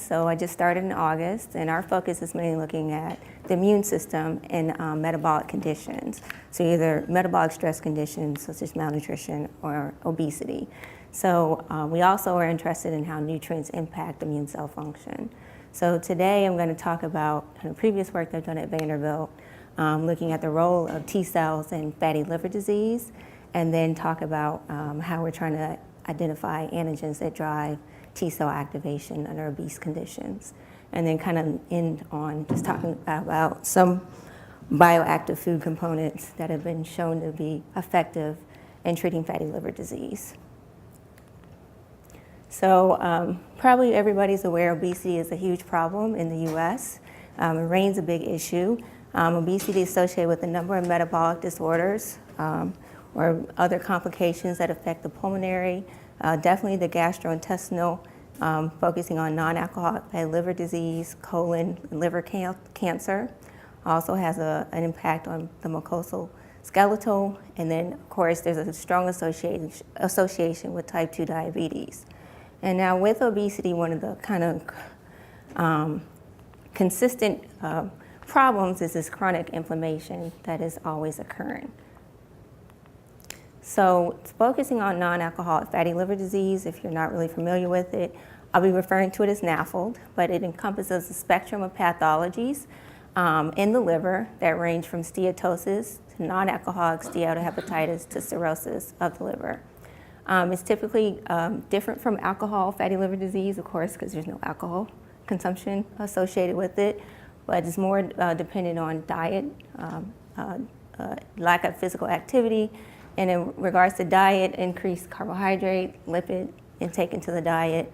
So I just started in August, and our focus is mainly looking at the immune system and metabolic conditions. So either metabolic stress conditions such as malnutrition or obesity. So we also are interested in how nutrients impact immune cell function. So today I'm going to talk about previous work I've done at Vanderbilt, looking at the role of T cells in fatty liver disease, and then talk about how we're trying to identify antigens that drive T cell activation under obese conditions. And then kind of end on just talking about some bioactive food components that have been shown to be effective in treating fatty liver disease. So probably everybody's aware obesity is a huge problem in the US. It remains a big issue. Obesity is associated with a number of metabolic disorders or other complications that affect the pulmonary, definitely the gastrointestinal, focusing on non-alcoholic fatty liver disease, colon, and liver cancer. Also has an impact on the mucosal skeletal, and then of course there's a strong association with type 2 diabetes. And now with obesity, one of the kind of consistent problems is this chronic inflammation that is always occurring. So focusing on non-alcoholic fatty liver disease, if you're not really familiar with it, I'll be referring to it as NAFLD, but it encompasses a spectrum of pathologies in the liver that range from steatosis to non-alcoholic steatohepatitis to cirrhosis of the liver. It's typically different from alcohol fatty liver disease, of course, because there's no alcohol consumption associated with it, but it's more dependent on diet, lack of physical activity, and in regards to diet, increased carbohydrate, lipid intake into the diet.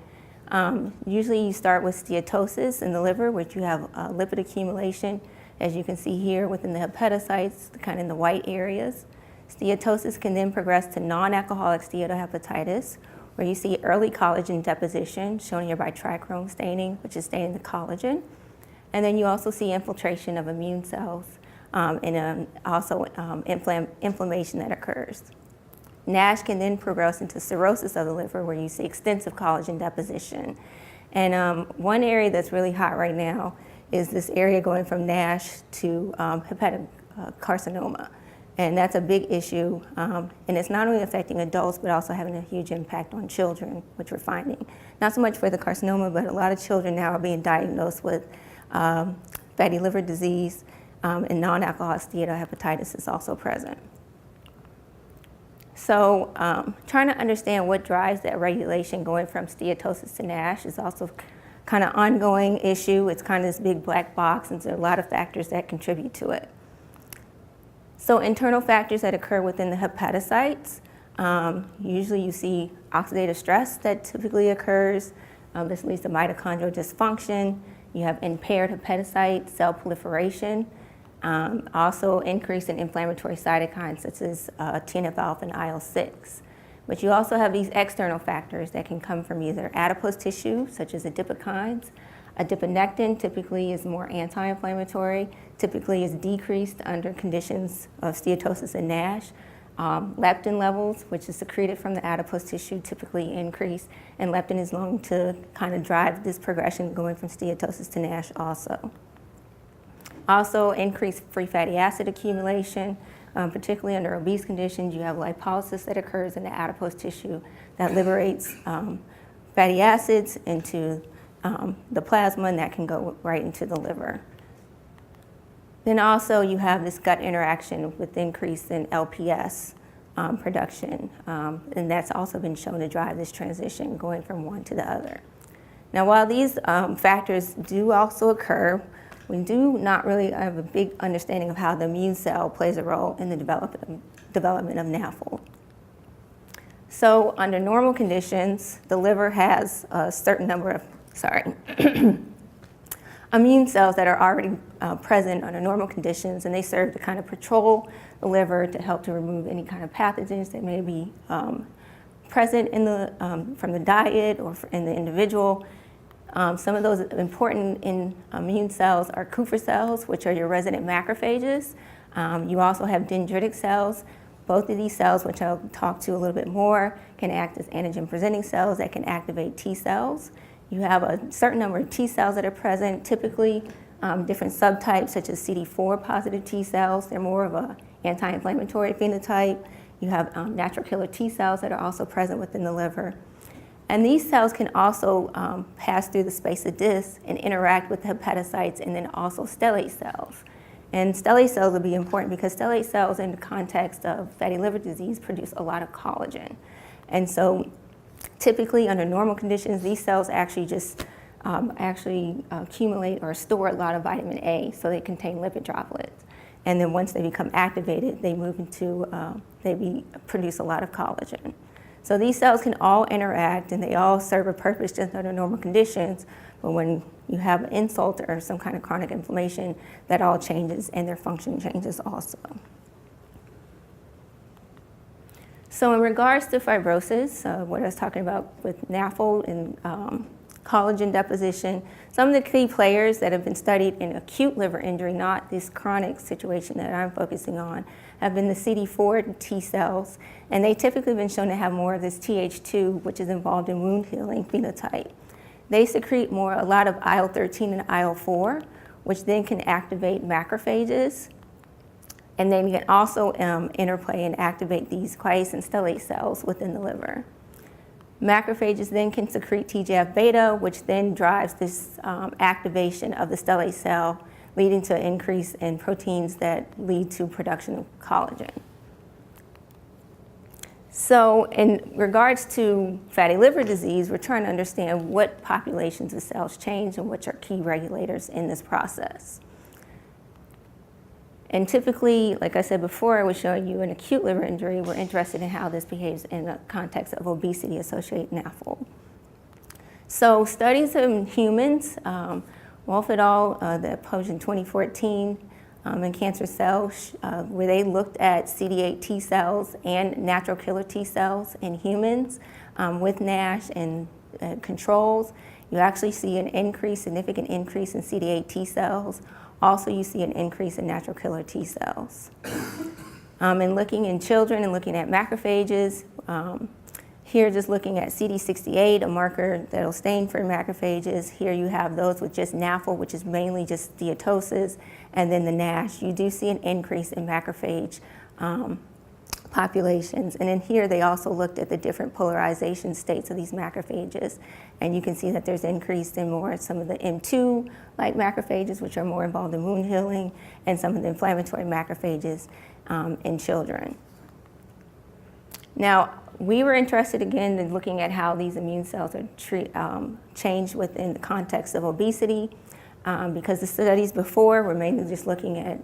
Usually you start with steatosis in the liver, which you have lipid accumulation, as you can see here within the hepatocytes, kind of in the white areas. Steatosis can then progress to non-alcoholic steatohepatitis, where you see early collagen deposition, shown here by trichrome staining, which is staining the collagen. And then you also see infiltration of immune cells and also inflammation that occurs. NASH can then progress into cirrhosis of the liver, where you see extensive collagen deposition. And one area that's really hot right now is this area going from NASH to hepatic carcinoma. And that's a big issue, and it's not only affecting adults, but also having a huge impact on children, which we're finding. Not so much for the carcinoma, but a lot of children now are being diagnosed with fatty liver disease, and non-alcoholic steatohepatitis is also present. So trying to understand what drives that regulation going from steatosis to NASH is also kind of ongoing issue. It's kind of this big black box, and there's a lot of factors that contribute to it. So internal factors that occur within the hepatocytes, usually you see oxidative stress that typically occurs. This leads to mitochondrial dysfunction. You have impaired hepatocyte cell proliferation, also increase in inflammatory cytokines such as TNF-alpha and IL-6. But you also have these external factors that can come from either adipose tissue, such as adipokines. Adiponectin typically is more anti-inflammatory, typically is decreased under conditions of steatosis and NASH. Leptin levels, which is secreted from the adipose tissue, typically increase, and leptin is known to kind of drive this progression going from steatosis to NASH also. Also, increased free fatty acid accumulation, particularly under obese conditions. You have lipolysis that occurs in the adipose tissue that liberates fatty acids into the plasma, and that can go right into the liver. Then also you have this gut interaction with increase in LPS production, and that's also been shown to drive this transition going from one to the other. Now, while these factors do also occur, we do not really have a big understanding of how the immune cell plays a role in the development of NAFLD. So under normal conditions, the liver has a certain number of immune cells that are already present under normal conditions, and they serve to kind of patrol the liver to help to remove any kind of pathogens that may be present in the, from the diet or in the individual. Some of those important immune cells are Kupffer cells, which are your resident macrophages. You also have dendritic cells. Both of these cells, which I'll talk to a little bit more, can act as antigen-presenting cells that can activate T cells. You have a certain number of T cells that are present, typically different subtypes such as CD4 positive T cells. They're more of an anti-inflammatory phenotype. You have natural killer T cells that are also present within the liver. And these cells can also pass through the space of disc and interact with the hepatocytes and then also stellate cells. And stellate cells will be important because stellate cells in the context of fatty liver disease produce a lot of collagen. And so typically under normal conditions, these cells actually just accumulate or store a lot of vitamin A, so they contain lipid droplets. And then once they become activated, they move into, produce a lot of collagen. So these cells can all interact and they all serve a purpose just under normal conditions, but when you have an insult or some kind of chronic inflammation, that all changes and their function changes also. So in regards to fibrosis, what I was talking about with NAFLD and collagen deposition, some of the key players that have been studied in acute liver injury, not this chronic situation that I'm focusing on, have been the CD4 T cells, and they typically have been shown to have more of this Th2, which is involved in wound healing phenotype. They secrete a lot of IL-13 and IL-4, which then can activate macrophages, and then you can also interplay and activate these quiescent stellate cells within the liver. Macrophages then can secrete TGF-beta, which then drives this activation of the stellate cell, leading to an increase in proteins that lead to production of collagen. So in regards to fatty liver disease, we're trying to understand what populations of cells change and which are key regulators in this process. And typically, like I said before, I was showing you an acute liver injury. We're interested in how this behaves in the context of obesity-associated NAFLD. So studies in humans, Wolf et al. That published in 2014 in Cancer Cells, where they looked at CD8 T cells and natural killer T cells in humans with NASH and controls. You actually see an increase, significant increase in CD8 T cells. Also, you see an increase in natural killer T cells. And looking in children and looking at macrophages, here just looking at CD68, a marker that'll stain for macrophages. Here you have those with just NAFLD, which is mainly just steatosis, and then the NASH. You do see an increase in macrophage populations. And then here they also looked at the different polarization states of these macrophages. And you can see that there's increase in more some of the M2-like macrophages, which are more involved in wound healing, and some of the inflammatory macrophages in children. Now, we were interested again in looking at how these immune cells are changed within the context of obesity, because the studies before were mainly just looking at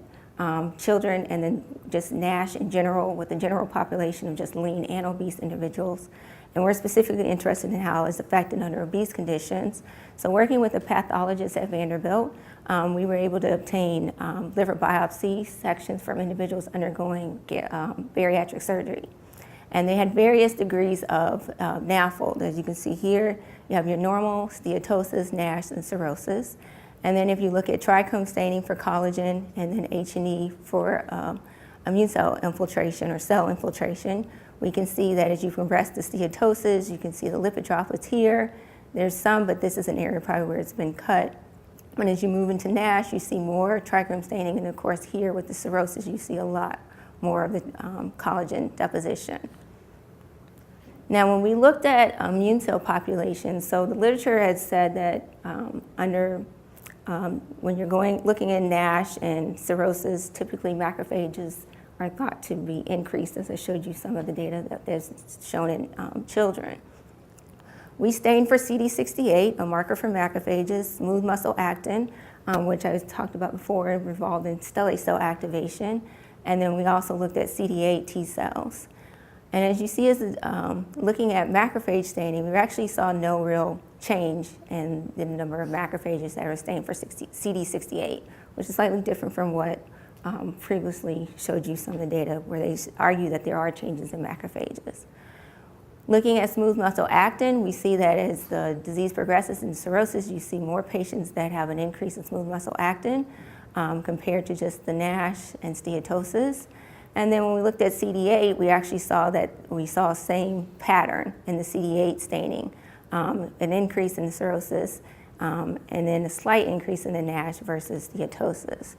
children and then just NASH in general, with the general population of just lean and obese individuals. And we're specifically interested in how it's affected under obese conditions. So working with a pathologist at Vanderbilt, we were able to obtain liver biopsy sections from individuals undergoing bariatric surgery. And they had various degrees of NAFLD. As you can see here, you have your normal, steatosis, NASH, and cirrhosis. And then if you look at trichrome staining for collagen and then H&E for immune cell infiltration or cell infiltration, we can see that as you progress to steatosis, you can see the lipid droplets here. There's some, but this is an area probably where it's been cut. And as you move into NASH, you see more trichrome staining, and of course here with the cirrhosis, you see a lot more of the collagen deposition. Now, when we looked at immune cell populations, so the literature has said that when you're looking at NASH and cirrhosis, typically macrophages are thought to be increased, as I showed you some of the data that is shown in children. We stained for CD68, a marker for macrophages, smooth muscle actin, which I talked about before, involved in stellate cell activation, and then we also looked at CD8 T cells. And as you see, as looking at macrophage staining, we actually saw no real change in the number of macrophages that are stained for CD68, which is slightly different from what previously showed you some of the data where they argue that there are changes in macrophages. Looking at smooth muscle actin, we see that as the disease progresses in cirrhosis, you see more patients that have an increase in smooth muscle actin compared to just the NASH and steatosis. And then when we looked at CD8, we actually saw that we saw the same pattern in the CD8 staining an increase in cirrhosis, and then a slight increase in the NASH versus steatosis.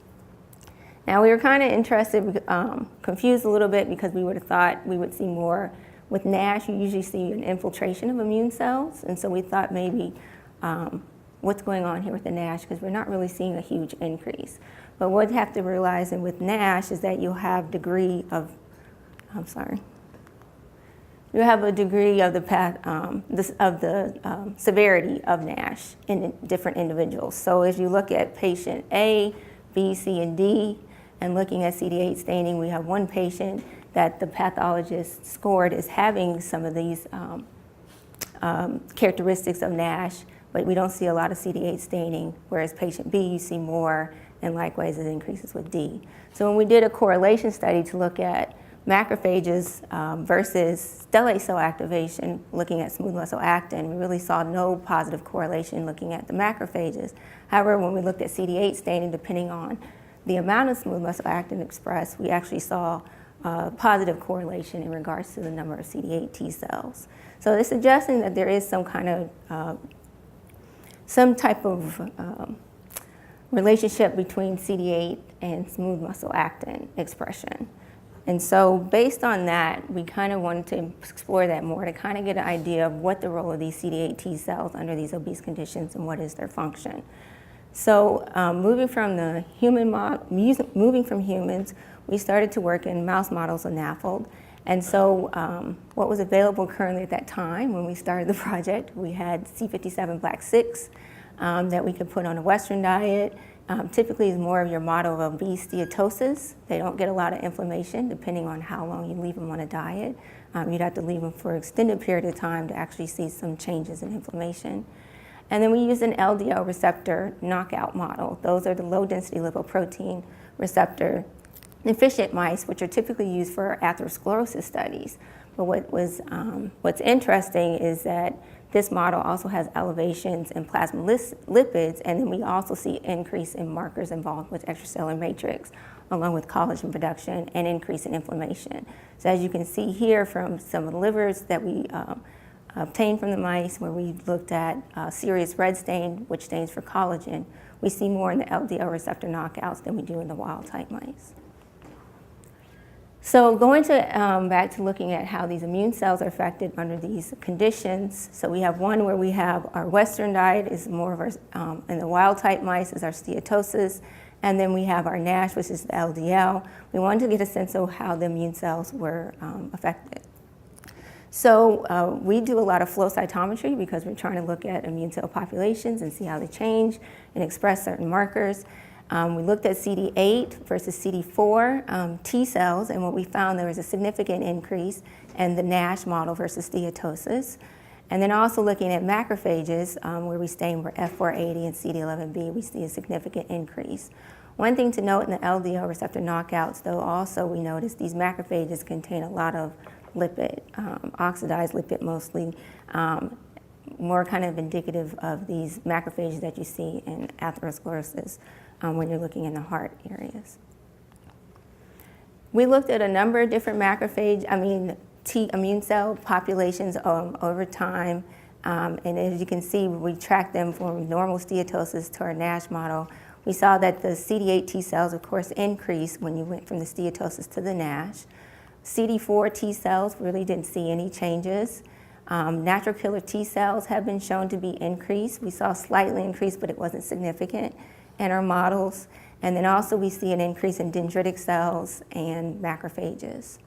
Now we were kind of interested, confused a little bit because we would have thought we would see more. With NASH, you usually see an infiltration of immune cells, and so we thought maybe what's going on here with the NASH, because we're not really seeing a huge increase. But what you have to realize with NASH is that you'll have degree of, you have a degree of the severity of NASH in different individuals. So as you look at patient A, B, C, and D, and looking at CD8 staining, we have one patient that the pathologist scored as having some of these characteristics of NASH, but we don't see a lot of CD8 staining, whereas patient B, you see more, and likewise it increases with D. So when we did a correlation study to look at macrophages versus stellate cell activation, looking at smooth muscle actin, we really saw no positive correlation looking at the macrophages. However, when we looked at CD8 staining, depending on the amount of smooth muscle actin expressed, we actually saw a positive correlation in regards to the number of CD8 T cells. So it's suggesting that there is some kind of, some type of relationship between CD8 and smooth muscle actin expression. And so based on that, we kind of wanted to explore that more to kind of get an idea of what the role of these CD8 T cells under these obese conditions and what is their function. So moving from humans, we started to work in mouse models of NAFLD. And so what was available currently at that time when we started the project, we had C57 Black 6 that we could put on a Western diet. Typically is more of your model of obese steatosis. They don't get a lot of inflammation depending on how long you leave them on a diet. You'd have to leave them for an extended period of time to actually see some changes in inflammation. And then we use an LDL receptor knockout model. Those are the low density lipoprotein receptor deficient mice, which are typically used for atherosclerosis studies. But what's interesting is that this model also has elevations in plasma lipids, and then we also see increase in markers involved with extracellular matrix, along with collagen production and increase in inflammation. So as you can see here from some of the livers that we obtained from the mice, where we looked at serous red stain, which stains for collagen, we see more in the LDL receptor knockouts than we do in the wild type mice. So going to back to looking at how these immune cells are affected under these conditions. So we have one where we have our Western diet is more of our, in the wild type mice is our steatosis, and then we have our NASH, which is the LDL. We wanted to get a sense of how the immune cells were affected. So we do a lot of flow cytometry because we're trying to look at immune cell populations and see how they change and express certain markers. We looked at CD8 versus CD4 T cells, and what we found, there was a significant increase in the NASH model versus steatosis. And then also looking at macrophages, where we stain for F480 and CD11B, we see a significant increase. One thing to note in the LDL receptor knockouts, though, also we noticed these macrophages contain a lot of lipid, oxidized lipid mostly, more kind of indicative of these macrophages that you see in atherosclerosis when you're looking in the heart areas. We looked at a number of different T immune cell populations over time, and as you can see, we tracked them from normal steatosis to our NASH model. We saw that the CD8 T cells, of course, increased when you went from the steatosis to the NASH. CD4 T cells really didn't see any changes. Natural killer T cells have been shown to be increased. We saw slightly increased, but it wasn't significant in our models. And then also we see an increase in dendritic cells and macrophages.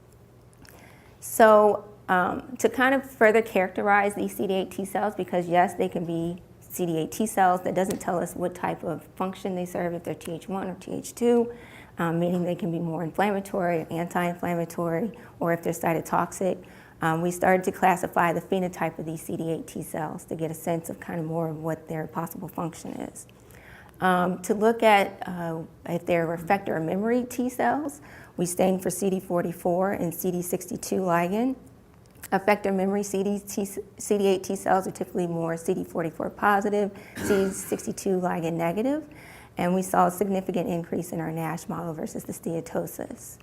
So to kind of further characterize these CD8 T cells, because yes, they can be CD8 T cells, that doesn't tell us what type of function they serve, if they're Th1 or Th2, meaning they can be more inflammatory or anti-inflammatory, or if they're cytotoxic. We started to classify the phenotype of these CD8 T cells to get a sense of kind of more of what their possible function is. To look at if they're effector or memory T cells, we stained for CD44 and CD62 ligand. Effector memory CD8 T cells are typically more CD44 positive, CD62 ligand negative, and we saw a significant increase in our NASH model versus the steatosis.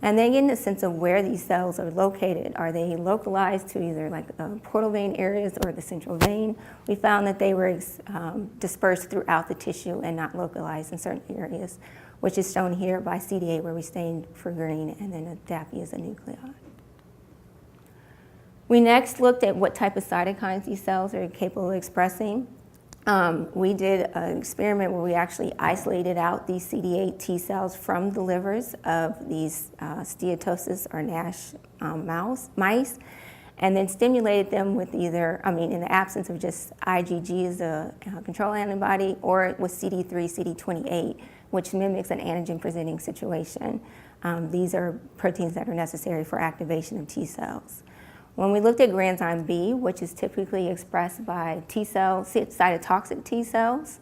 and then getting a sense of where these cells are located. Are they localized to either like portal vein areas or the central vein? We found that they were dispersed throughout the tissue and not localized in certain areas, which is shown here by CD8 where we stained for green, and then adapy as a nuclei. We next looked at what type of cytokines these cells are capable of expressing. We did an experiment where we actually isolated out these CD8 T cells from the livers of these steatosis or NASH mice, and then stimulated them with either, in the absence of just IgG as a control antibody, or with CD3, CD28, which mimics an antigen-presenting situation. These are proteins that are necessary for activation of T cells. When we looked at granzyme B, which is typically expressed by T cells, cytotoxic T cells,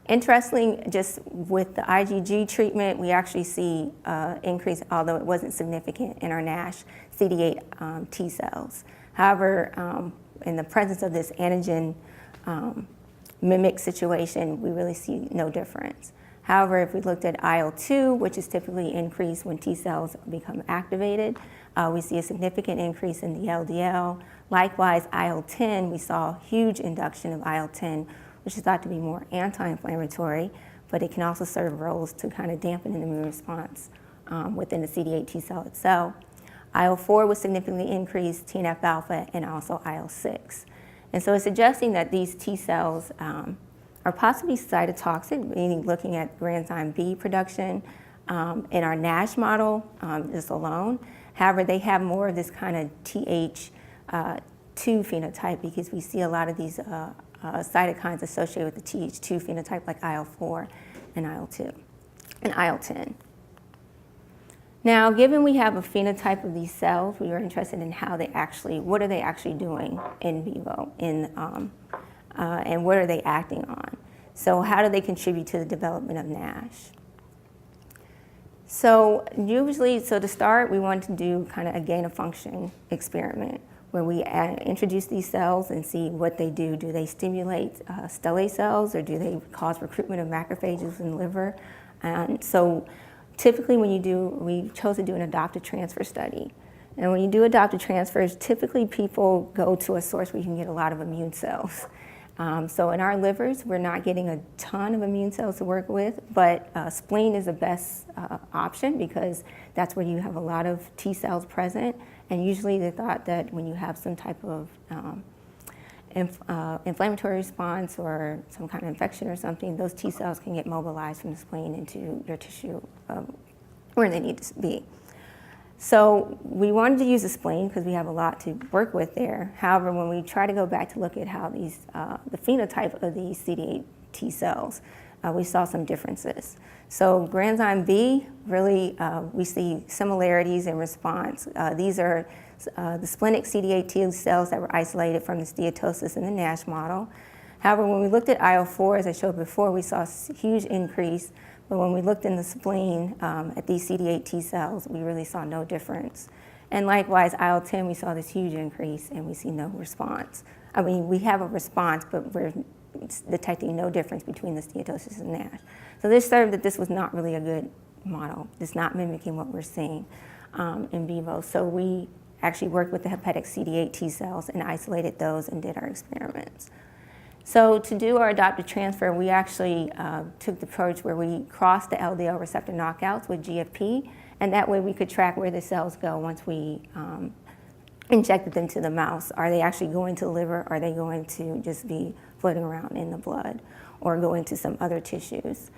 interestingly, just with the IgG treatment, we actually see increase, although it wasn't significant in our NASH CD8 T cells. However, in the presence of this antigen mimic situation, we really see no difference. However, if we looked at IL-2, which is typically increased when T cells become activated, we see a significant increase in the LDL. Likewise, IL-10, we saw huge induction of IL-10, which is thought to be more anti-inflammatory, but it can also serve roles to kind of dampen an immune response within the CD8 T cell itself. IL-4 was significantly increased, TNF-alpha, and also IL-6. And so it's suggesting that these T cells are possibly cytotoxic, meaning looking at granzyme B production in our NASH model just alone. However, they have more of this kind of Th2 phenotype, because we see a lot of these cytokines associated with the Th2 phenotype, like IL-4 and IL-2 and IL-10. Now, given we have a phenotype of these cells, we were interested in what are they actually doing in vivo, and what are they acting on? So how do they contribute to the development of NASH? So to start, we wanted to do kind of a gain-of-function experiment where we introduce these cells and see what they do. Do they stimulate Stelae cells, or do they cause recruitment of macrophages in the liver? And so typically we chose to do an adoptive transfer study. And when you do adoptive transfers, typically people go to a source where you can get a lot of immune cells. So in our livers, we're not getting a ton of immune cells to work with, but spleen is the best option, because that's where you have a lot of T cells present. And usually they thought that when you have some type of inflammatory response or some kind of infection or something, those T cells can get mobilized from the spleen into your tissue where they need to be. So we wanted to use the spleen because we have a lot to work with there. However, when we try to go back to look at how these, the phenotype of these CD8 T cells, we saw some differences. So granzyme B, really, we see similarities in response. These are the splenic CD8 T cells that were isolated from the steatosis in the NASH model. However, when we looked at IL-4, as I showed before, we saw a huge increase. But when we looked in the spleen at these CD8 T cells, we really saw no difference. And likewise, IL-10, we saw this huge increase, and we see no response. I mean, we have a response, but we're detecting no difference between the steatosis and NASH. So this showed that this was not really a good model. It's not mimicking what we're seeing in vivo. So we actually worked with the hepatic CD8 T cells and isolated those and did our experiments. So to do our adoptive transfer, we actually took the approach where we crossed the LDL receptor knockouts with GFP, and that way we could track where the cells go once we injected them to the mouse. Are they actually going to the liver? Are they going to just be floating around in the blood or go into some other tissues?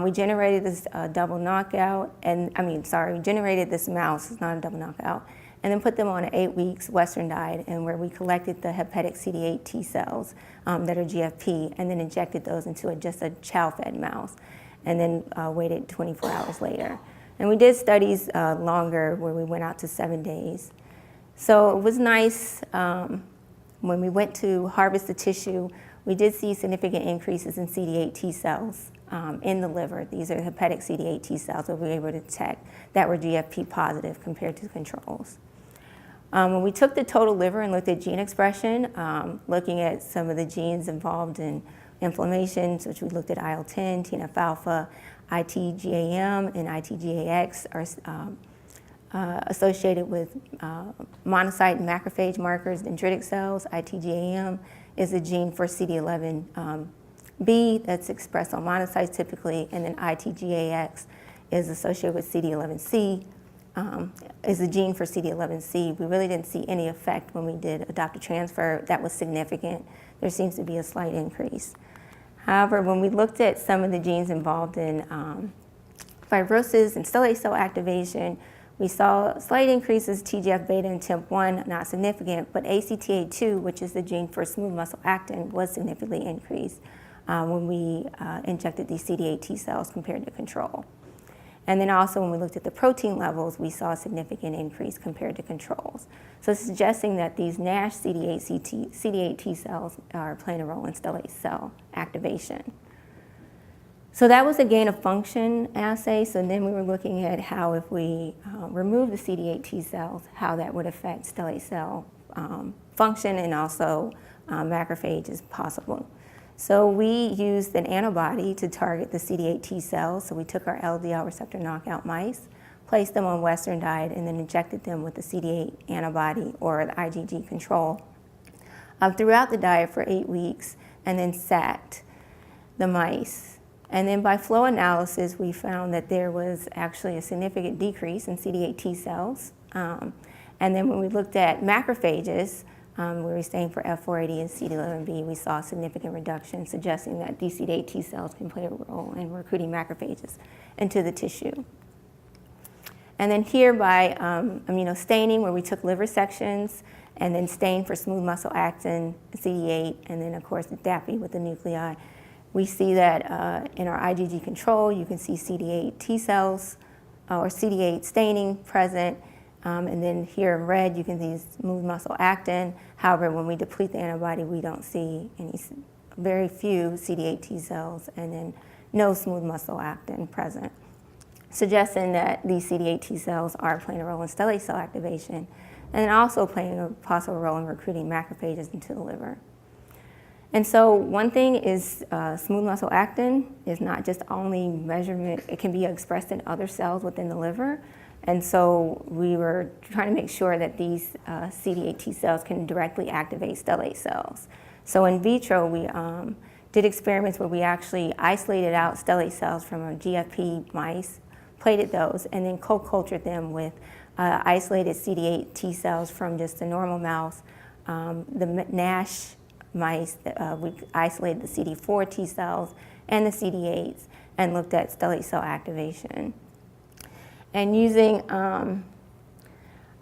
We generated this double knockout, we generated this mouse, it's not a double knockout, and then put them on an 8 weeks Western diet, and where we collected the hepatic CD8 T cells that are GFP, and then injected those into just a chow-fed mouse, and then waited 24 hours later. And we did studies longer, where we went out to 7 days. So it was nice. When we went to harvest the tissue, we did see significant increases in CD8 T cells in the liver. These are hepatic CD8 T cells that we were able to detect that were GFP positive compared to controls. When we took the total liver and looked at gene expression, looking at some of the genes involved in inflammation, which we looked at IL-10, TNF-alpha, ITGAM and ITGAX are associated with monocyte and macrophage markers, dendritic cells. ITGAM is a gene for CD11B that's expressed on monocytes typically, and then ITGAX is associated with CD11C, is a gene for CD11C. We really didn't see any effect when we did adoptive transfer that was significant. There seems to be a slight increase. However, when we looked at some of the genes involved in fibrosis and stellate cell activation, we saw slight increases TGF-beta and TIMP-1, not significant, but ACTA2, which is the gene for smooth muscle actin, was significantly increased when we injected these CD8 T cells compared to control. And then also when we looked at the protein levels, we saw a significant increase compared to controls. So suggesting that these NASH CD8 T cells are playing a role in stellate cell activation. So that was a gain of function assay. So then we were looking at how if we remove the CD8 T cells, how that would affect stellate cell function and also macrophages possible. So we used an antibody to target the CD8 T cells. So we took our LDL receptor knockout mice, placed them on Western diet, and then injected them with the CD8 antibody or the IgG control throughout the diet for 8 weeks, and then sacked the mice. And then by flow analysis, we found that there was actually a significant decrease in CD8 T cells. And then when we looked at macrophages, we were staying for F480 and CD11B, we saw a significant reduction, suggesting that these CD8 T cells can play a role in recruiting macrophages into the tissue. And then here by immunostaining, where we took liver sections and then stained for smooth muscle actin, CD8, and then of course the DAPI with the nuclei, we see that in our IgG control, you can see CD8 T cells or CD8 staining present. And then here in red, you can see smooth muscle actin. However, when we deplete the antibody, we don't see very few CD8 T cells and then no smooth muscle actin present, suggesting that these CD8 T cells are playing a role in stellate cell activation and also playing a possible role in recruiting macrophages into the liver. And so one thing is smooth muscle actin is not just only measurement, it can be expressed in other cells within the liver. And so we were trying to make sure that these CD8 T cells can directly activate stellate cells. So in vitro, we did experiments where we actually isolated out stellate cells from our GFP mice, plated those, and then co-cultured them with isolated CD8 T cells from just the normal mouse. The NASH mice, we isolated the CD4 T cells and the CD8s and looked at stellate cell activation. And using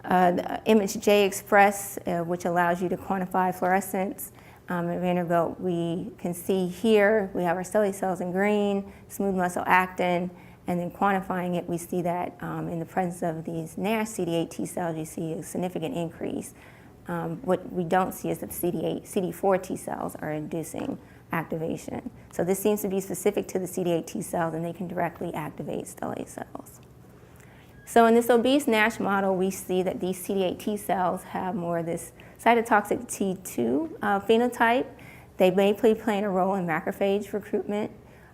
the image J Express, which allows you to quantify fluorescence at Vanderbilt, we can see here we have our stellate cells in green, smooth muscle actin, and then quantifying it, we see that in the presence of these NASH CD8 T cells, you see a significant increase. What we don't see is that CD4 T cells are inducing activation. So this seems to be specific to the CD8 T cells, and they can directly activate stellate cells. So in this obese NASH model, we see that these CD8 T cells have more of this cytotoxic T2 phenotype. They may be playing a role in macrophage recruitment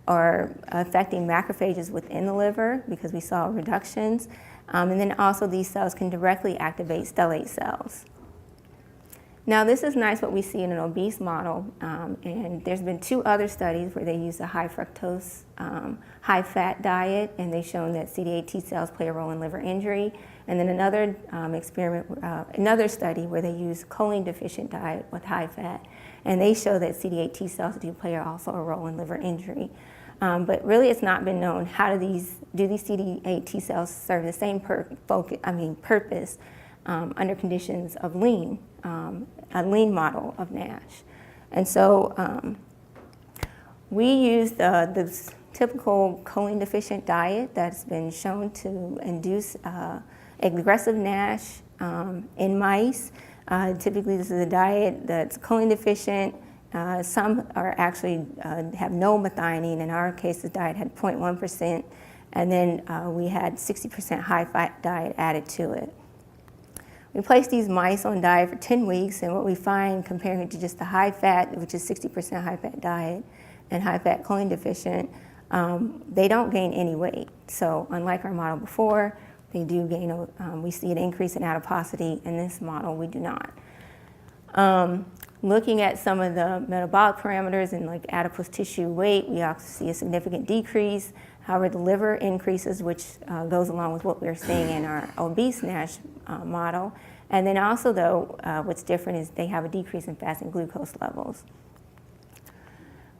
or affecting macrophages within the liver because we saw reductions. And then also these cells can directly activate stellate cells. Now this is nice what we see in an obese model, and there's been 2 other studies where they use a high fructose, high fat diet, and they've shown that CD8 T cells play a role in liver injury. And then another another study where they use choline deficient diet with high fat, and they show that CD8 T cells do play also a role in liver injury. But really it's not been known how do these CD8 T cells serve the same purpose under conditions of lean, a lean model of NASH. And so we use the typical choline deficient diet that's been shown to induce aggressive NASH in mice. Typically this is a diet that's choline deficient. Some are actually have no methionine. In our case, the diet had 0.1%, and then we had 60% high fat diet added to it. We place these mice on diet for 10 weeks, and what we find comparing it to just the high fat, which is 60% high fat diet, and high fat choline deficient, they don't gain any weight. So unlike our model before, they do gain, we see an increase in adiposity. In this model, we do not. Looking at some of the metabolic parameters and like adipose tissue weight, we also see a significant decrease. However, the liver increases, which goes along with what we're seeing in our obese NASH model. And then also, though, what's different is they have a decrease in fasting glucose levels.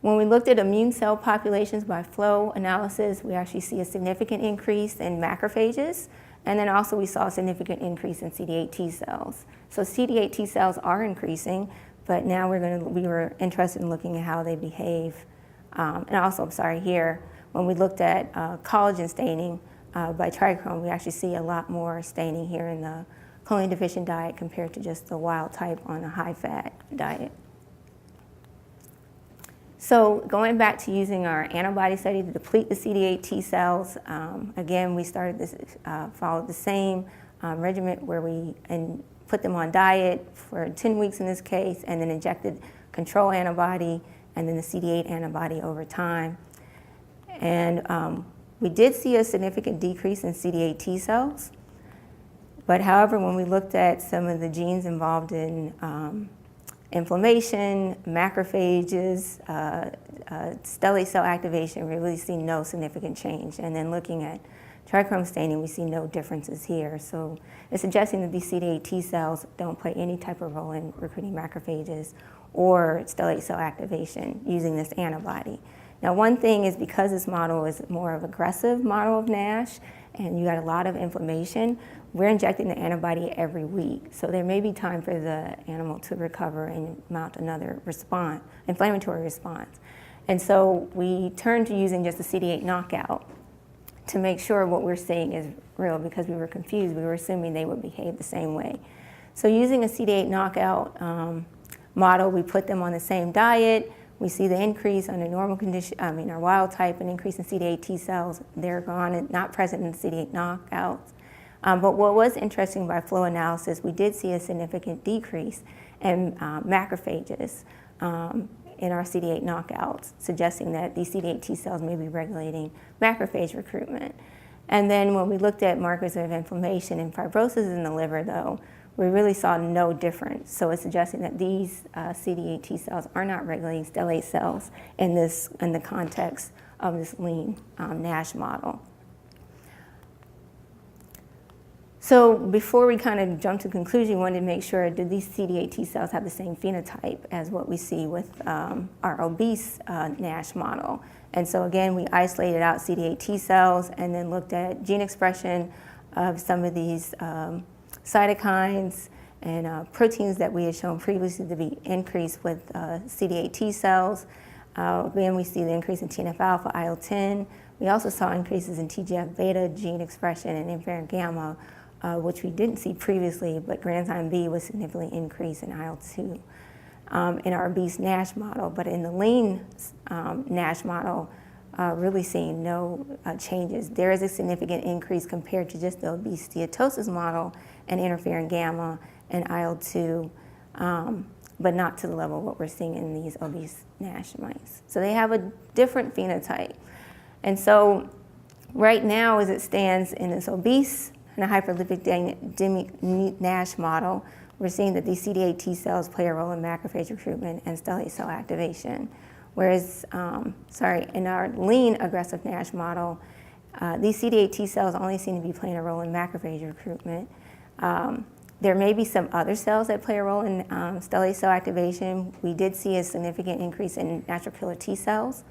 When we looked at immune cell populations by flow analysis, we actually see a significant increase in macrophages. And then also we saw a significant increase in CD8 T cells. So CD8 T cells are increasing, but now we were interested in looking at how they behave. And also, I'm sorry, here, when we looked at collagen staining by trichrome, we actually see a lot more staining here in the choline deficient diet compared to just the wild type on a high fat diet. So going back to using our antibody study to deplete the CD8 T cells, again, we started this, followed the same regimen where we put them on diet for 10 weeks in this case, and then injected control antibody and then the CD8 antibody over time. And we did see a significant decrease in CD8 T cells. But however, when we looked at some of the genes involved in inflammation, macrophages, Stelae cell activation, we really see no significant change. And then looking at trichrome staining, we see no differences here. So it's suggesting that these CD8 T cells don't play any type of role in recruiting macrophages or Stelae cell activation using this antibody. Now, one thing is because this model is more of an aggressive model of NASH and you got a lot of inflammation, we're injecting the antibody every week. So there may be time for the animal to recover and mount another response, inflammatory response. And so we turned to using just a CD8 knockout to make sure what we're seeing is real, because we were confused. We were assuming they would behave the same way. So using a CD8 knockout model, we put them on the same diet. We see the increase under normal condition, our wild type, an increase in CD8 T cells. They're gone and not present in the CD8 knockouts. But what was interesting by flow analysis, we did see a significant decrease in macrophages in our CD8 knockouts, suggesting that these CD8 T cells may be regulating macrophage recruitment. And then when we looked at markers of inflammation and fibrosis in the liver, though, we really saw no difference. So it's suggesting that these CD8 T cells are not regulating stellate cells in the context of this lean NASH model. So before we kind of jump to conclusion, we wanted to make sure, did these CD8 T cells have the same phenotype as what we see with our obese NASH model? And so again, we isolated out CD8 T cells and then looked at gene expression of some of these cytokines and proteins that we had shown previously to be increased with CD8 T cells. Again, we see the increase in TNF-alpha, IL-10. We also saw increases in TGF-beta gene expression and interferon gamma, which we didn't see previously, but granzyme B was significantly increased in IL-2 in our obese NASH model. But in the lean NASH model, really seeing no changes. There is a significant increase compared to just the obese steatosis model and interferon gamma and IL-2, but not to the level of what we're seeing in these obese NASH mice. So they have a different phenotype. And so right now, as it stands in this obese and a hyperlipidemic NASH model, we're seeing that these CD8 T cells play a role in macrophage recruitment and stellate cell activation. Whereas, in our lean aggressive NASH model, these CD8 T cells only seem to be playing a role in macrophage recruitment. There may be some other cells that play a role in stellate cell activation. We did see a significant increase in natural killer T cells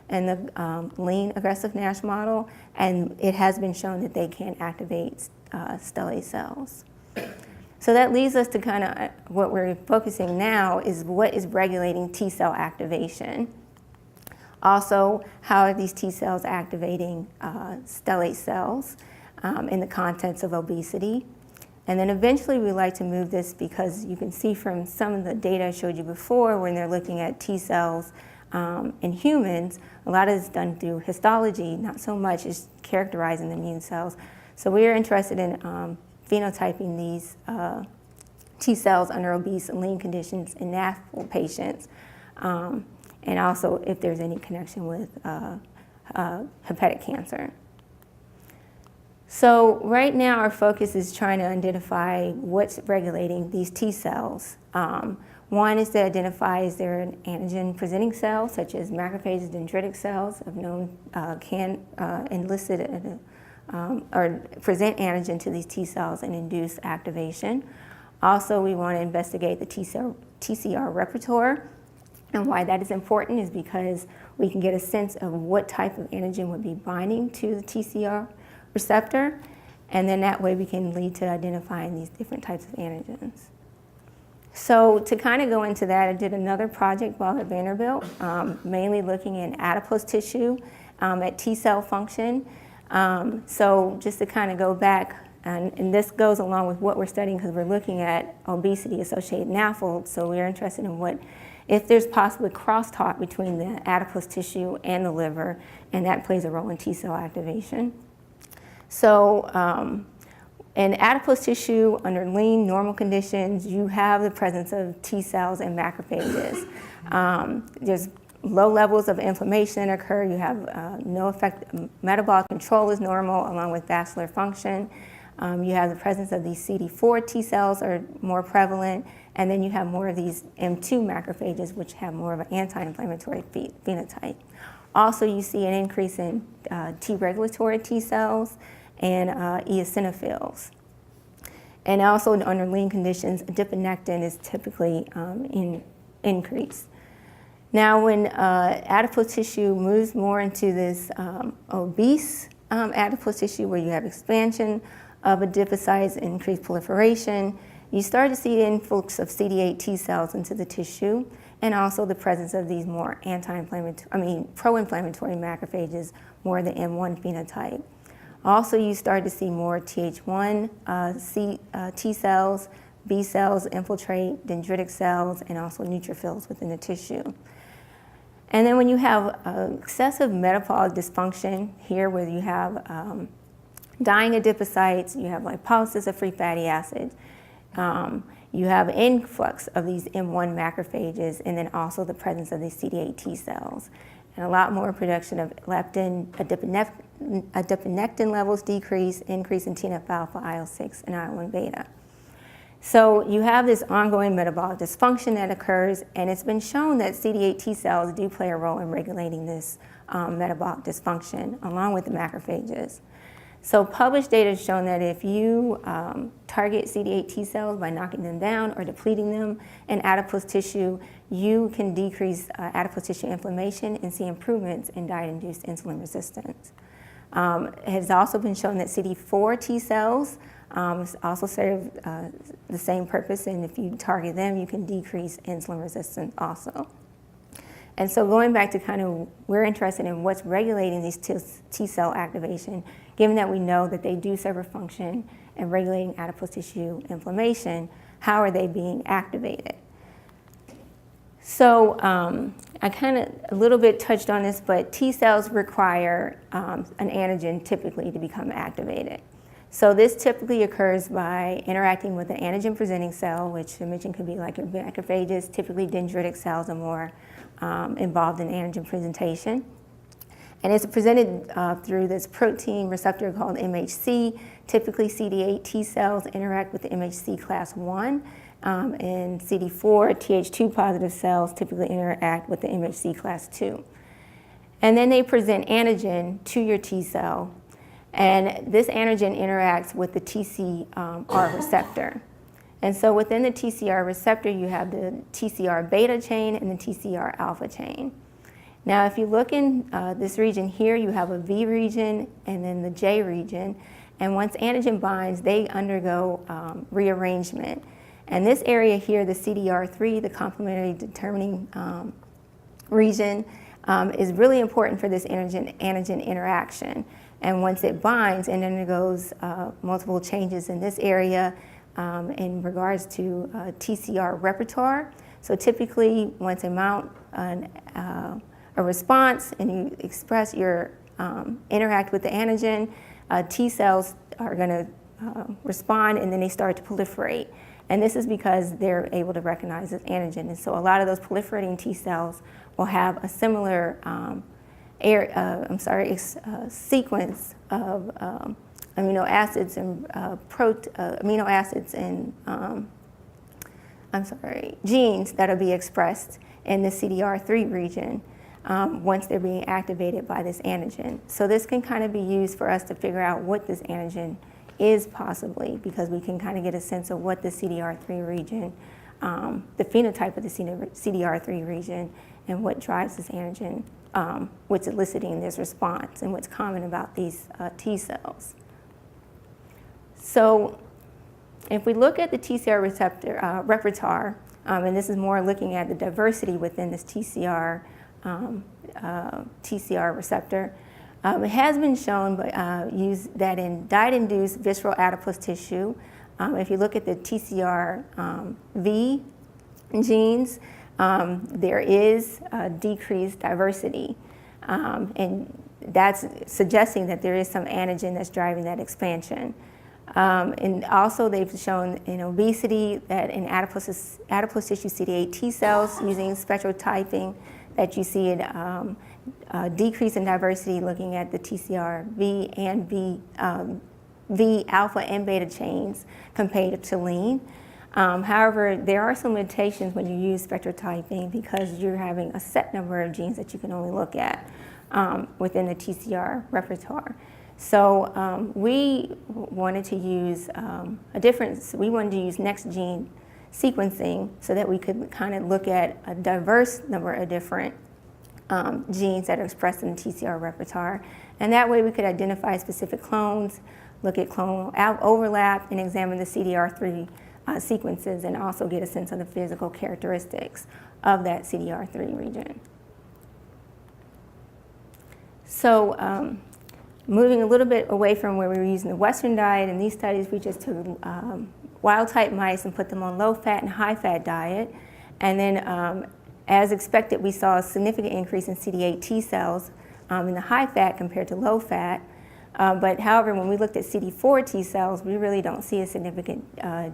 in the lean aggressive NASH model, and it has been shown that they can activate stellate cells. So that leads us to kind of what we're focusing now is what is regulating T cell activation. Also, how are these T cells activating stellate cells in the context of obesity? And then eventually we like to move this, because you can see from some of the data I showed you before when they're looking at T cells in humans, a lot of it's done through histology, not so much as characterizing the immune cells. So we are interested in phenotyping these T cells under obese and lean conditions in NAFL patients, and also if there's any connection with hepatic cancer. So right now our focus is trying to identify what's regulating these T cells. One is to identify, is there an antigen-presenting cell, such as macrophages, dendritic cells, of known can elicit or present antigen to these T cells and induce activation. Also, we want to investigate the T Cell Tcr Repertoire. And why that is important is because we can get a sense of what type of antigen would be binding to the TCR receptor, and then that way we can lead to identifying these different types of antigens. So to kind of go into that, I did another project while at Vanderbilt, mainly looking at adipose tissue, at T cell function. So just to kind of go back, and this goes along with what we're studying because we're looking at obesity-associated NAFLD, so we're interested in if there's possibly crosstalk between the adipose tissue and the liver, and that plays a role in T cell activation. So in adipose tissue, under lean, normal conditions, you have the presence of T cells and macrophages. There's low levels of inflammation that occur. You have no effect. Metabolic control is normal, along with vascular function. You have the presence of these CD4 T cells are more prevalent, and then you have more of these M2 macrophages, which have more of an anti-inflammatory phenotype. Also, you see an increase in T regulatory T cells and eosinophils. And also, under lean conditions, adiponectin is typically increased. Now, when adipose tissue moves more into this obese adipose tissue, where you have expansion of adipocytes, increased proliferation, you start to see the influx of CD8 T cells into the tissue, and also the presence of these more pro-inflammatory macrophages, more the M1 phenotype. Also, you start to see more TH1 T cells, B cells infiltrate, dendritic cells, and also neutrophils within the tissue. And then when you have excessive metabolic dysfunction here, where you have dying adipocytes, you have lipolysis of free fatty acids, you have influx of these M1 macrophages, and then also the presence of these CD8 T cells. And a lot more production of leptin, adiponectin levels decrease, increase in TNF-alpha, IL-6, and IL-1 beta. So you have this ongoing metabolic dysfunction that occurs, and it's been shown that CD8 T cells do play a role in regulating this metabolic dysfunction, along with the macrophages. So published data has shown that if you target CD8 T cells by knocking them down or depleting them in adipose tissue, you can decrease adipose tissue inflammation and see improvements in diet-induced insulin resistance. It has also been shown that CD4 T cells also serve the same purpose, and if you target them, you can decrease insulin resistance also. And so going back to kind of, we're interested in what's regulating these T cell activation, given that we know that they do serve a function in regulating adipose tissue inflammation, how are they being activated? So I kind of a little bit touched on this, but T cells require an antigen typically to become activated. So this typically occurs by interacting with an antigen-presenting cell, which I mentioned could be like your macrophages. Typically dendritic cells are more involved in antigen presentation. And it's presented through this protein receptor called MHC. Typically CD8 T cells interact with the MHC class 1, and CD4 Th2 positive cells typically interact with the MHC class 2. And then they present antigen to your T cell, and this antigen interacts with the TCR receptor. And so within the TCR receptor, you have the TCR beta chain and the TCR alpha chain. Now, if you look in this region here, you have a V region and then the J region. And once antigen binds, they undergo rearrangement. And this area here, the CDR3, the complementary determining region, is really important for this antigen interaction. And once it binds, it undergoes multiple changes in this area in regards to TCR repertoire. So typically, once you mount a response and you express your interact with the antigen, T cells are going to respond, and then they start to proliferate. And this is because they're able to recognize this antigen. And so a lot of those proliferating T cells will have a similar sequence of amino acids and genes that'll be expressed in the CDR3 region once they're being activated by this antigen. So this can kind of be used for us to figure out what this antigen is possibly, because we can kind of get a sense of what the CDR3 region, the phenotype of the CDR3 region, and what drives this antigen, what's eliciting this response, and what's common about these T cells. So if we look at the T Cell receptor repertoire, and this is more looking at the diversity within this TCR receptor, it has been shown that in diet-induced visceral adipose tissue, if you look at the TCR-V genes, there is decreased diversity, and that's suggesting that there is some antigen that's driving that expansion. And also they've shown in obesity that in adipose tissue CD8 T cells using spectrotyping that you see a decrease in diversity looking at the TCR-V and V alpha and beta chains compared to lean. However, there are some limitations when you use spectrotyping because you're having a set number of genes that you can only look at within the TCR repertoire. So we wanted to use we wanted to use next gene sequencing so that we could kind of look at a diverse number of different genes that are expressed in the TCR repertoire. And that way we could identify specific clones, look at clonal overlap, and examine the CDR3 sequences, and also get a sense of the physical characteristics of that CDR3 region. So moving a little bit away from where we were using the Western diet, in these studies we just took wild-type mice and put them on low-fat and high-fat diet. And then as expected, we saw a significant increase in CD8 T cells in the high-fat compared to low-fat. But however, when we looked at CD4 T cells, we really don't see a significant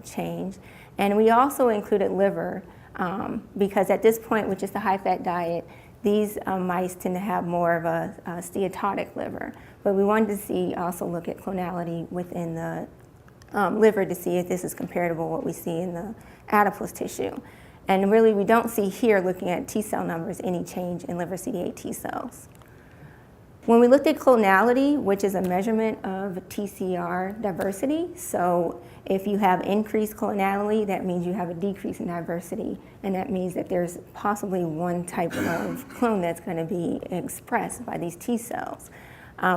change. And we also included liver because at this point, with just a high-fat diet, these mice tend to have more of a steatotic liver. But we wanted to also look at clonality within the liver to see if this is comparable to what we see in the adipose tissue. And really, we don't see here, looking at T cell numbers, any change in liver CD8 T cells. When we looked at clonality, which is a measurement of TCR diversity, so if you have increased clonality, that means you have a decrease in diversity, and that means that there's possibly one type of clone that's going to be expressed by these T cells.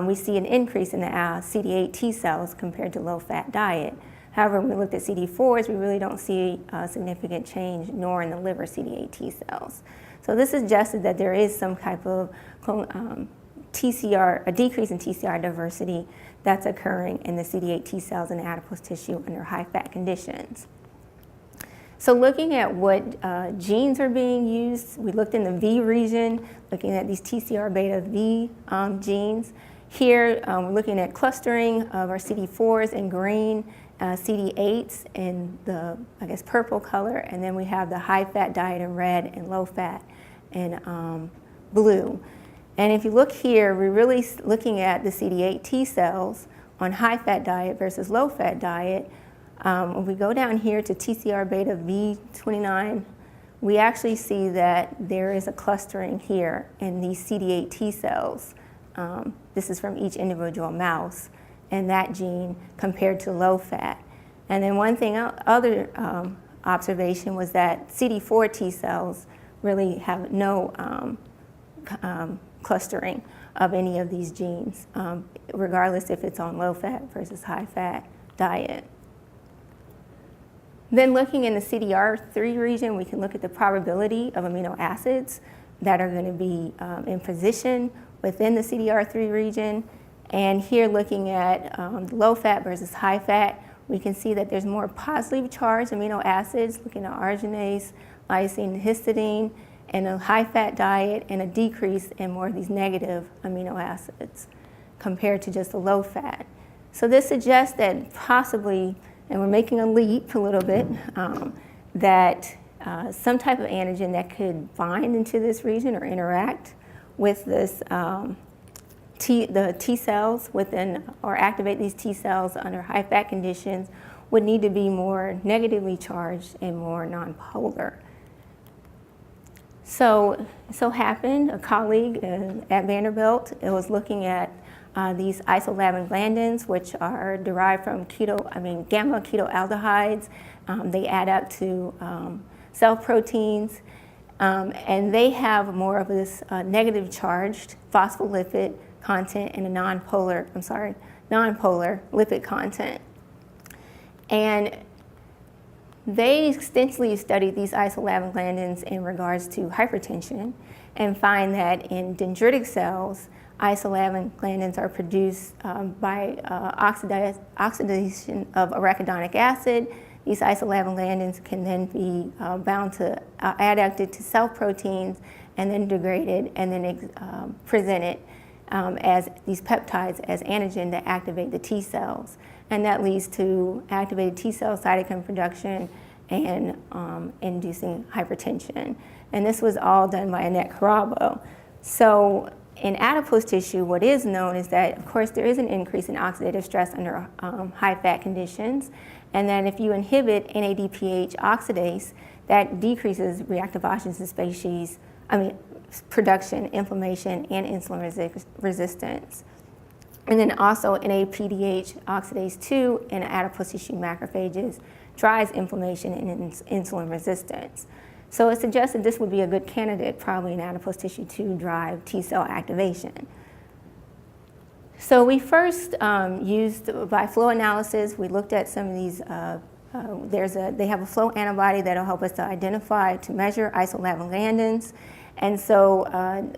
We see an increase in the CD8 T cells compared to low-fat diet. However, when we looked at CD4s, we really don't see a significant change, nor in the liver CD8 T cells. So this suggested that there is some type of a decrease in TCR diversity that's occurring in the CD8 T cells in the adipose tissue under high-fat conditions. So looking at what genes are being used, we looked in the V region, looking at these TCR beta V genes. Here, we're looking at clustering of our CD4s in green, CD8s in the, purple color, and then we have the high-fat diet in red and low-fat in blue. And if you look here, we're really looking at the CD8 T cells on high-fat diet versus low-fat diet. When we go down here to TCR beta V29, we actually see that there is a clustering here in these CD8 T cells. This is from each individual mouse, and that gene compared to low-fat. And then one thing, other observation was that CD4 T cells really have no clustering of any of these genes, regardless if it's on low-fat versus high-fat diet. Then looking in the CDR3 region, we can look at the probability of amino acids that are going to be in position within the CDR3 region. And here looking at low-fat versus high-fat, we can see that there's more positively charged amino acids, looking at arginase, lysine, histidine, and a high-fat diet, and a decrease in more of these negative amino acids compared to just a low-fat. So this suggests that possibly, and we're making a leap a little bit, that some type of antigen that could bind into this region or interact with this the T cells within, or activate these T cells under high fat conditions, would need to be more negatively charged and more nonpolar. So happened, a colleague at Vanderbilt was looking at these isolavin-glandins, which are derived from gamma ketoaldehydes. They add up to cell proteins, and they have more of this negative charged phospholipid content and a nonpolar lipid content. And they extensively studied these isolavin-glandins in regards to hypertension and find that in dendritic cells, isolavin-glandins are produced by oxidation of arachidonic acid. These isolavin-glandins can then be bound to, adducted to cell proteins and then degraded and then presented as these peptides as antigen to activate the T cells. And that leads to activated T cell cytokine production and inducing hypertension. And this was all done by Annette Carabo. So in adipose tissue, what is known is that, of course, there is an increase in oxidative stress under high fat conditions. And then if you inhibit NADPH oxidase, that decreases reactive oxygen species, production, inflammation, and insulin resistance. And then also NADPH oxidase 2 in adipose tissue macrophages drives inflammation and insulin resistance. So it suggests that this would be a good candidate, probably in adipose tissue, to drive T cell activation. So we first used by flow analysis. We looked at some of these. They have a flow antibody that'll help us to identify, to measure isolavin-glandins. And so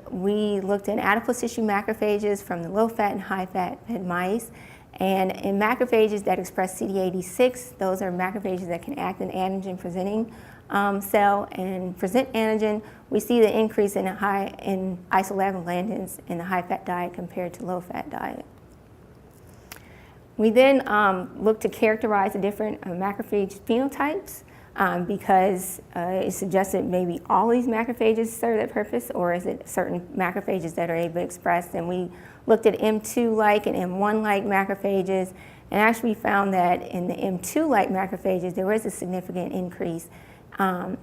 we looked at adipose tissue macrophages from the low-fat and high-fat fed mice. And in macrophages that express CD86, those are macrophages that can act in antigen-presenting cell and present antigen. We see the increase in isolavin-glandins in the high-fat diet compared to low-fat diet. We then looked to characterize the different macrophage phenotypes. Because it suggests that maybe all these macrophages serve that purpose, or is it certain macrophages that are able to express? And we looked at M2-like and M1-like macrophages, and actually found that in the M2-like macrophages, there was a significant increase in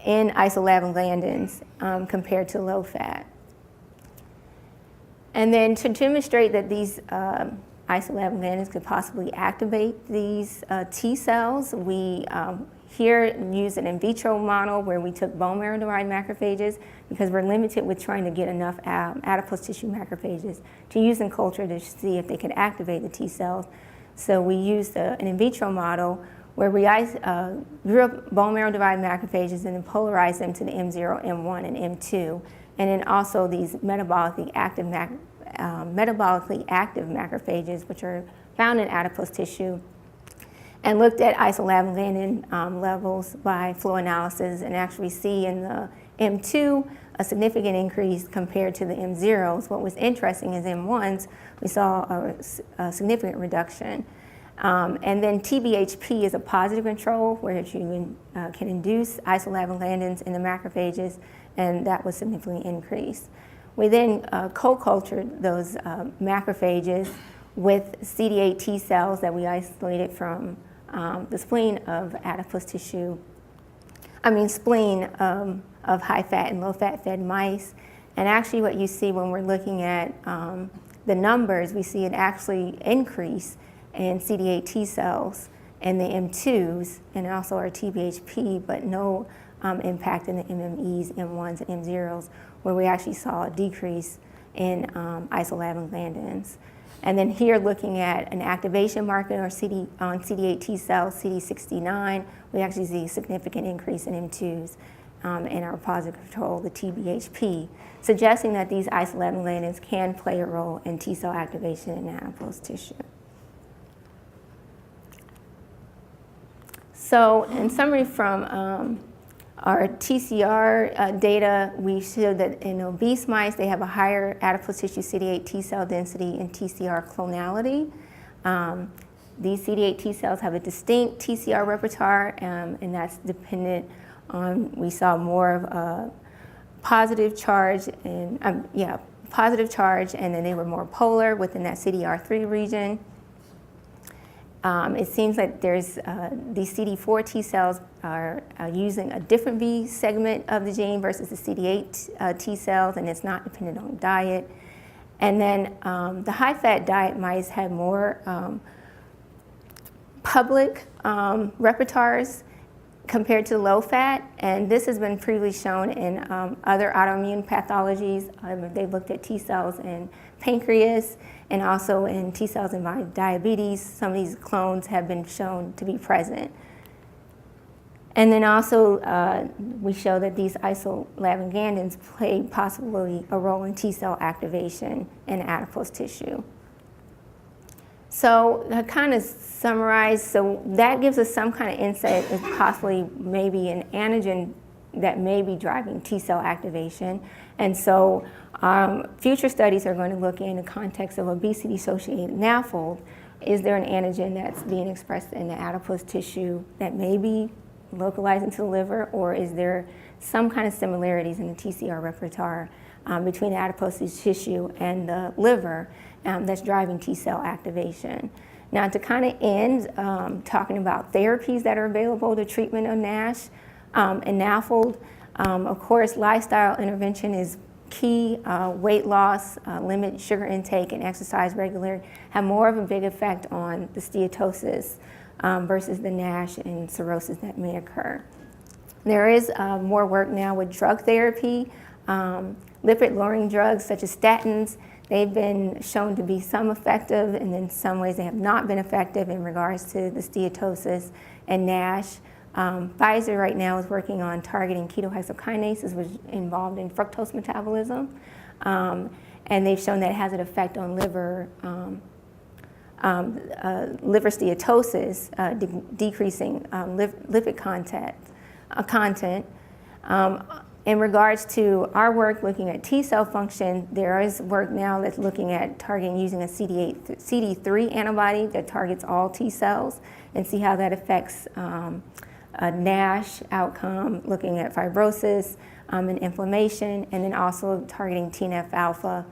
isolavin-glandins compared to low-fat. And then to demonstrate that these isolavin-glandins could possibly activate these T cells, we here used an in vitro model where we took bone marrow-derived macrophages because we're limited with trying to get enough adipose tissue macrophages to use in culture to see if they could activate the T cells. So we used an in vitro model where we grew up bone marrow-derived macrophages and then polarized them to the M0, M1, and M2, and then also these metabolically active macrophages, which are found in adipose tissue, and looked at isolavin-glandin levels by flow analysis, and actually see in the M2 a significant increase compared to the M0s. What was interesting is M1s, we saw a significant reduction. And then TBHP is a positive control where you can induce isolavin-glandins in the macrophages, and that was significantly increased. We then co-cultured those macrophages with CD8 T cells that we isolated from the spleen of adipose tissue, spleen of high-fat and low-fat fed mice. And actually what you see when we're looking at the numbers, we see an actually increase in CD8 T cells in the M2s and also our TBHP, but no impact in the MMEs, M1s, and M0s, where we actually saw a decrease in isolavin-glandins. And then here looking at an activation marker on CD8 T cells, CD69, we actually see a significant increase in M2s in our positive control, the TBHP, suggesting that these isolavin-glandins can play a role in T cell activation in adipose tissue. So in summary from our TCR data, we showed that in obese mice, they have a higher adipose tissue CD8 T cell density and TCR clonality. These CD8 T cells have a distinct TCR repertoire, and that's dependent on, we saw more positive charge and positive charge, and then they were more polar within that CDR3 region. It seems like there's these CD4 T cells are using a different B segment of the gene versus the CD8 T cells, and it's not dependent on diet. And then the high-fat diet mice had more public repertoires compared to low-fat, and this has been previously shown in other autoimmune pathologies. They've looked at T cells in pancreas and also in T cells in diabetes. Some of these clones have been shown to be present. And then also we show that these isolavingandins play possibly a role in T cell activation in adipose tissue. So to kind of summarize, so that gives us some kind of insight as possibly maybe an antigen that may be driving T cell activation. And so future studies are going to look in the context of obesity-associated NAFLD. Is there an antigen that's being expressed in the adipose tissue that may be localized into the liver, or is there some kind of similarities in the TCR repertoire between the adipose tissue and the liver that's driving T cell activation? Now, to kind of end talking about therapies that are available to treatment of NASH and NAFLD, of course, lifestyle intervention is key. Weight loss, limit sugar intake, and exercise regularly have more of a big effect on the steatosis versus the NASH and cirrhosis that may occur. There is more work now with drug therapy, lipid-lowering drugs such as statins. They've been shown to be some effective, and in some ways they have not been effective in regards to the steatosis and NASH. Pfizer right now is working on targeting ketohexokinases, which is involved in fructose metabolism, and they've shown that it has an effect on liver steatosis, decreasing lipid content. In regards to our work looking at T cell function, there is work now that's looking at targeting using a CD3 antibody that targets all T cells and see how that affects a NASH outcome, looking at fibrosis and inflammation, and then also targeting TNF-alpha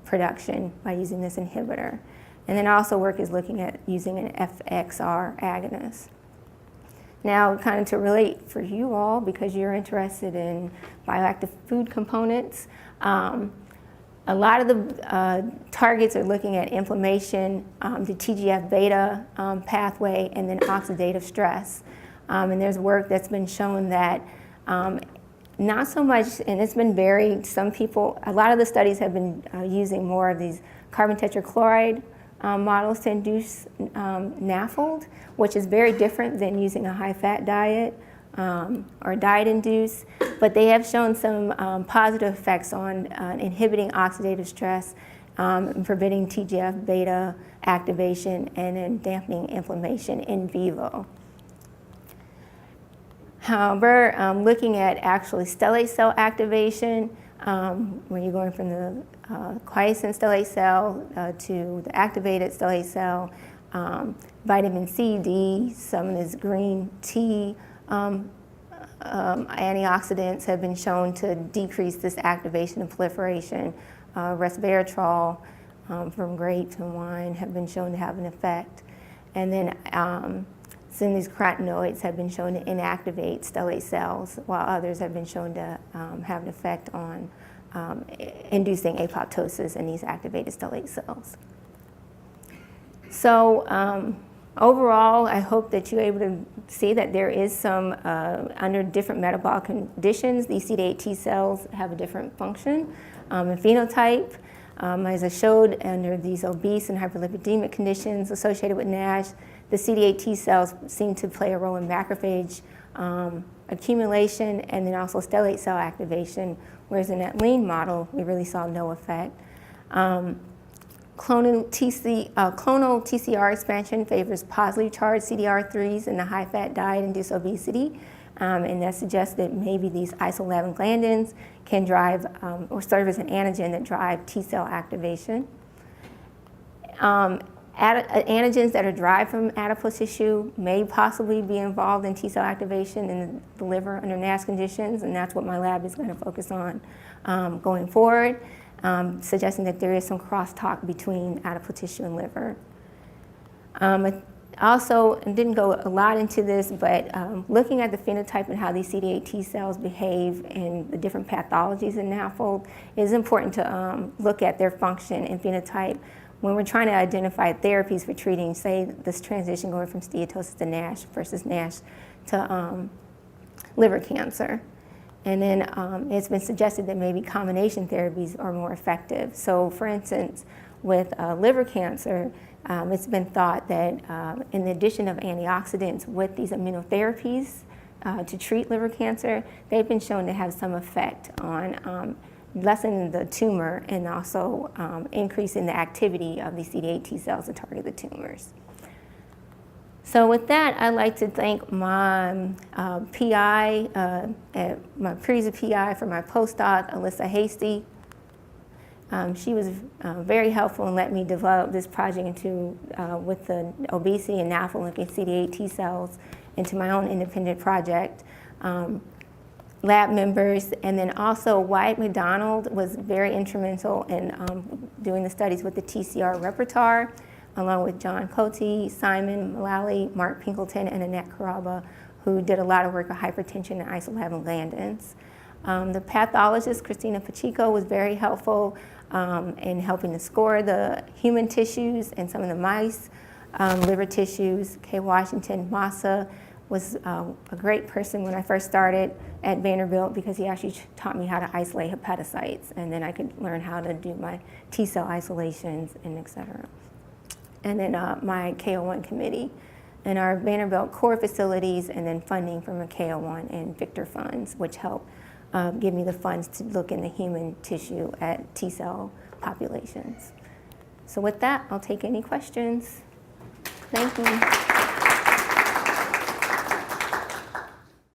production by using this inhibitor. And then also work is looking at using an FXR agonist. Now, kind of to relate for you all, because you're interested in bioactive food components, a lot of the targets are looking at inflammation, the TGF-beta pathway, and then oxidative stress. And there's work that's been shown that not so much, and it's been varied. Some people, a lot of the studies have been using more of these carbon tetrachloride models to induce NAFLD, which is very different than using a high-fat diet or diet-induced. But they have shown some positive effects on inhibiting oxidative stress, and preventing TGF-beta activation, and then dampening inflammation in vivo. However, looking at actually stellate cell activation, when you're going from the quiescent stellate cell to the activated stellate cell, vitamin C, D, some of this green tea antioxidants have been shown to decrease this activation and proliferation. Resveratrol from grapes and wine have been shown to have an effect. And then some of these carotenoids have been shown to inactivate stellate cells, while others have been shown to have an effect on inducing apoptosis in these activated stellate cells. So overall, I hope that you're able to see that there is some, under different metabolic conditions, these CD8 T cells have a different function and phenotype. As I showed, under these obese and hyperlipidemic conditions associated with NASH, the CD8 T cells seem to play a role in macrophage accumulation and then also stellate cell activation, whereas in that lean model, we really saw no effect. Clonal TCR expansion favors positively charged CDR3s in the high-fat diet-induced obesity, and that suggests that maybe these isolavingandins can drive or serve as an antigen that drive T cell activation. Antigens that are derived from adipose tissue may possibly be involved in T cell activation in the liver under NASH conditions, and that's what my lab is going to focus on going forward, suggesting that there is some crosstalk between adipose tissue and liver. Also, and didn't go a lot into this, but looking at the phenotype and how these CD8 T cells behave in the different pathologies in NAFLD, it is important to look at their function and phenotype when we're trying to identify therapies for treating, say, this transition going from steatosis to NASH versus NASH to liver cancer. And then it's been suggested that maybe combination therapies are more effective. So for instance, with liver cancer, it's been thought that in the addition of antioxidants with these immunotherapies to treat liver cancer, they've been shown to have some effect on lessening the tumor and also increasing the activity of the CD8 T cells to target the tumors. So with that, I'd like to thank my PI, my previous PI for my postdoc, Alyssa Hasty. She was very helpful in letting me develop this project into, with the obesity and NAFLD looking at CD8 T cells into my own independent project. Lab members, and then also Wyatt McDonald was very instrumental in doing the studies with the TCR Repertoire, along with John Cote, Simon Mullally, Mark Pinkleton, and Annette Caraba, who did a lot of work on hypertension and isolavin-Landins. The pathologist, Christina Pacheco, was very helpful in helping to score the human tissues and some of the mice, liver tissues. Kay Washington Massa was a great person when I first started at Vanderbilt because he actually taught me how to isolate hepatocytes, and then I could learn how to do my T cell isolations and et cetera. And then my KO1 committee and our Vanderbilt core facilities, and then funding from a KO1 and Victor funds, which help give me the funds to look in the human tissue at T cell populations. So with that, I'll take any questions. Thank you.